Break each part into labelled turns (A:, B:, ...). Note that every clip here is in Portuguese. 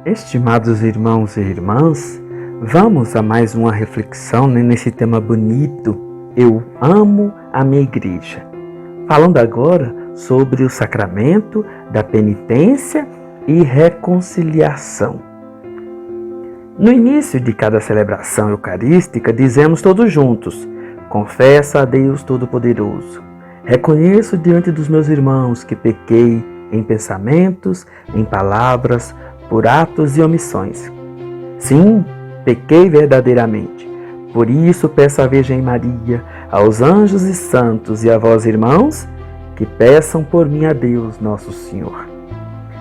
A: Estimados irmãos e irmãs, vamos a mais uma reflexão nesse tema bonito, Eu amo a minha igreja. Falando agora sobre o sacramento da penitência e reconciliação. No início de cada celebração eucarística, dizemos todos juntos: confesso a Deus Todo-Poderoso. Reconheço diante dos meus irmãos que pequei em pensamentos, em palavras, por atos e omissões. Sim, pequei verdadeiramente. Por isso peço à Virgem Maria, aos anjos e santos e a vós, irmãos, que peçam por mim a Deus Nosso Senhor.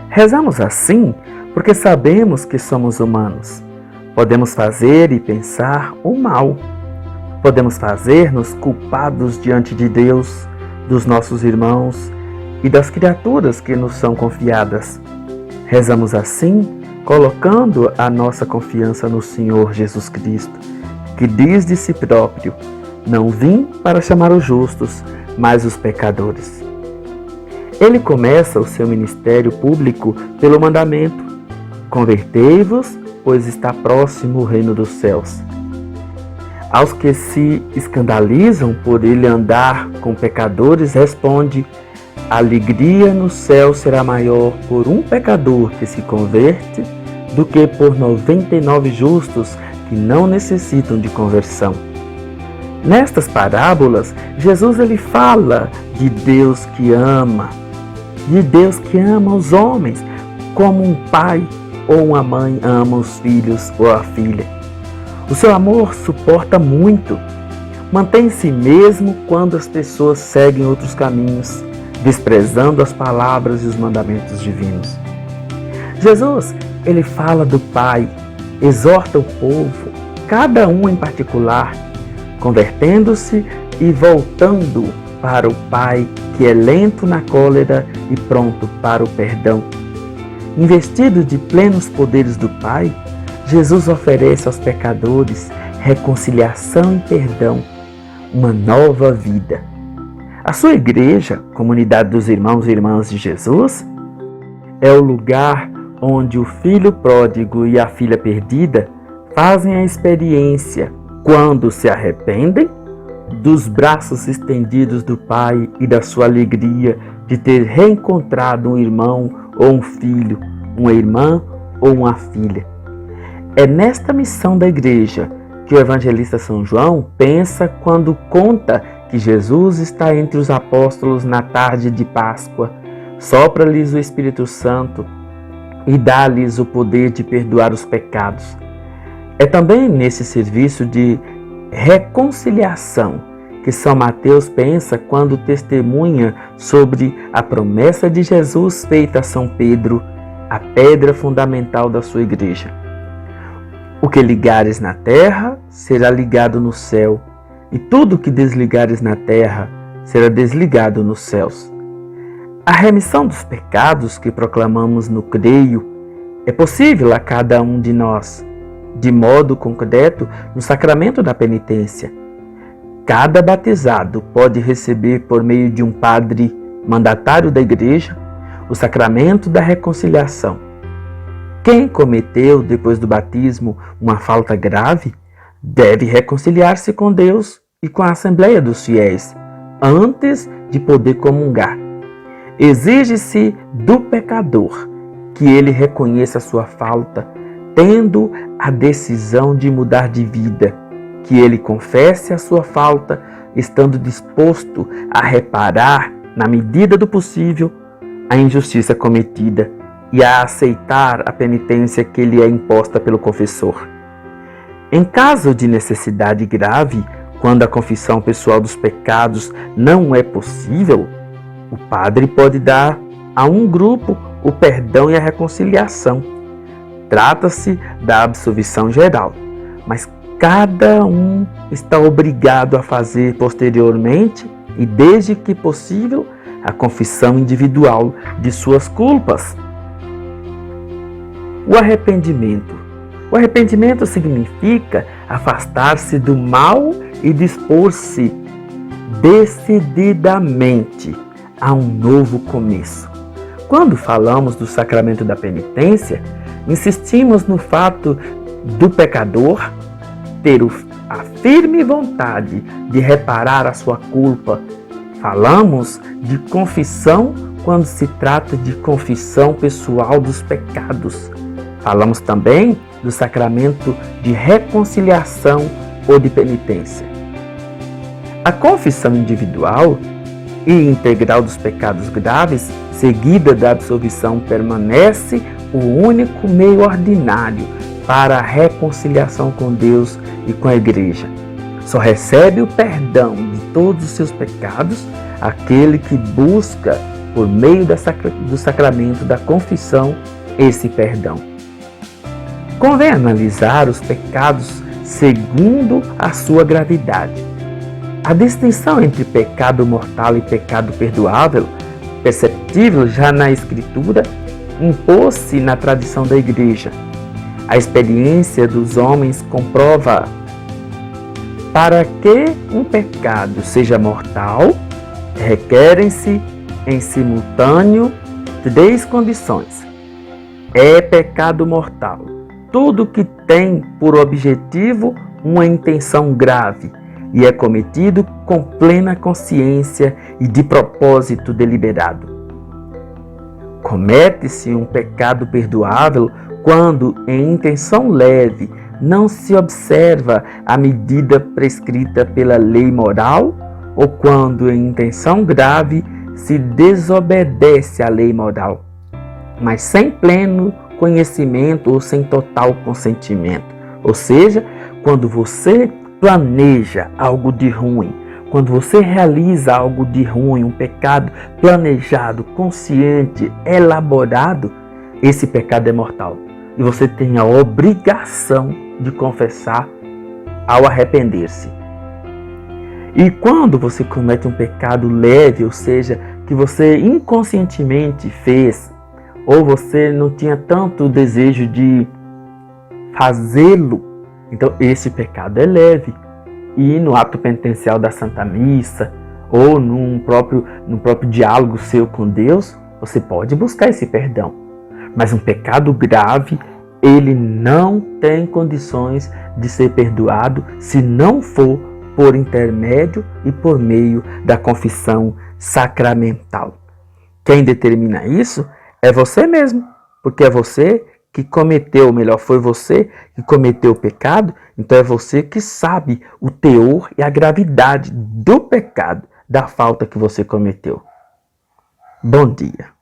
A: Rezamos assim porque sabemos que somos humanos. Podemos fazer e pensar o mal. Podemos fazer-nos culpados diante de Deus, dos nossos irmãos e das criaturas que nos são confiadas. Rezamos assim, colocando a nossa confiança no Senhor Jesus Cristo, que diz de si próprio: não vim para chamar os justos, mas os pecadores. Ele começa o seu ministério público pelo mandamento: convertei-vos, pois está próximo o reino dos céus. Aos que se escandalizam por ele andar com pecadores, responde: a alegria no céu será maior por um pecador que se converte do que por 99 justos que não necessitam de conversão. Nestas parábolas, Jesus ele fala de Deus que ama os homens, como um pai ou uma mãe ama os filhos ou a filha. O seu amor suporta muito, mantém-se mesmo quando as pessoas seguem outros caminhos, desprezando as palavras e os mandamentos divinos. Jesus, ele fala do Pai, exorta o povo, cada um em particular, convertendo-se e voltando para o Pai, que é lento na cólera e pronto para o perdão. Investido de plenos poderes do Pai, Jesus oferece aos pecadores reconciliação e perdão, uma nova vida. A sua igreja, comunidade dos irmãos e irmãs de Jesus, é o lugar onde o filho pródigo e a filha perdida fazem a experiência, quando se arrependem, dos braços estendidos do Pai e da sua alegria de ter reencontrado um irmão ou um filho, uma irmã ou uma filha. É nesta missão da igreja que o evangelista São João pensa quando conta que Jesus está entre os apóstolos na tarde de Páscoa, sopra-lhes o Espírito Santo e dá-lhes o poder de perdoar os pecados. É também nesse serviço de reconciliação que São Mateus pensa quando testemunha sobre a promessa de Jesus feita a São Pedro, a pedra fundamental da sua igreja. O que ligares na terra será ligado no céu, e tudo que desligares na terra será desligado nos céus. A remissão dos pecados que proclamamos no creio é possível a cada um de nós, de modo concreto no sacramento da penitência. Cada batizado pode receber por meio de um padre mandatário da igreja o sacramento da reconciliação. Quem cometeu, depois do batismo, uma falta grave, deve reconciliar-se com Deus e com a Assembleia dos Fiéis, antes de poder comungar. Exige-se do pecador que ele reconheça a sua falta, tendo a decisão de mudar de vida, que ele confesse a sua falta, estando disposto a reparar, na medida do possível, a injustiça cometida e a aceitar a penitência que lhe é imposta pelo confessor. Em caso de necessidade grave, quando a confissão pessoal dos pecados não é possível, o padre pode dar a um grupo o perdão e a reconciliação. Trata-se da absolvição geral, mas cada um está obrigado a fazer posteriormente e, desde que possível, a confissão individual de suas culpas. O arrependimento. O arrependimento significa afastar-se do mal e dispor-se decididamente a um novo começo. Quando falamos do sacramento da penitência, insistimos no fato do pecador ter a firme vontade de reparar a sua culpa. Falamos de confissão quando se trata de confissão pessoal dos pecados. Falamos também do sacramento de reconciliação ou de penitência. A confissão individual e integral dos pecados graves, seguida da absolvição, permanece o único meio ordinário para a reconciliação com Deus e com a Igreja. Só recebe o perdão de todos os seus pecados aquele que busca, por meio do sacramento da confissão, esse perdão. Convém analisar os pecados segundo a sua gravidade. A distinção entre pecado mortal e pecado perdoável, perceptível já na Escritura, impôs-se na tradição da Igreja. A experiência dos homens comprova. Para que um pecado seja mortal, requerem-se em simultâneo 3 condições. É pecado mortal tudo que tem por objetivo uma intenção grave e é cometido com plena consciência e de propósito deliberado. Comete-se um pecado perdoável quando, em intenção leve, não se observa a medida prescrita pela lei moral, ou quando, em intenção grave, se desobedece à lei moral, mas sem pleno conhecimento ou sem total consentimento. Ou seja, quando você planeja algo de ruim, quando você realiza algo de ruim, um pecado planejado, consciente, elaborado, esse pecado é mortal. E você tem a obrigação de confessar ao arrepender-se. E quando você comete um pecado leve, ou seja, que você inconscientemente fez, ou você não tinha tanto desejo de fazê-lo, então esse pecado é leve. E no ato penitencial da Santa Missa, ou no próprio diálogo seu com Deus, você pode buscar esse perdão. Mas um pecado grave, ele não tem condições de ser perdoado se não for por intermédio e por meio da confissão sacramental. Quem determina isso é você mesmo, porque é você que cometeu, ou melhor, foi você que cometeu o pecado, então é você que sabe o teor e a gravidade do pecado, da falta que você cometeu. Bom dia.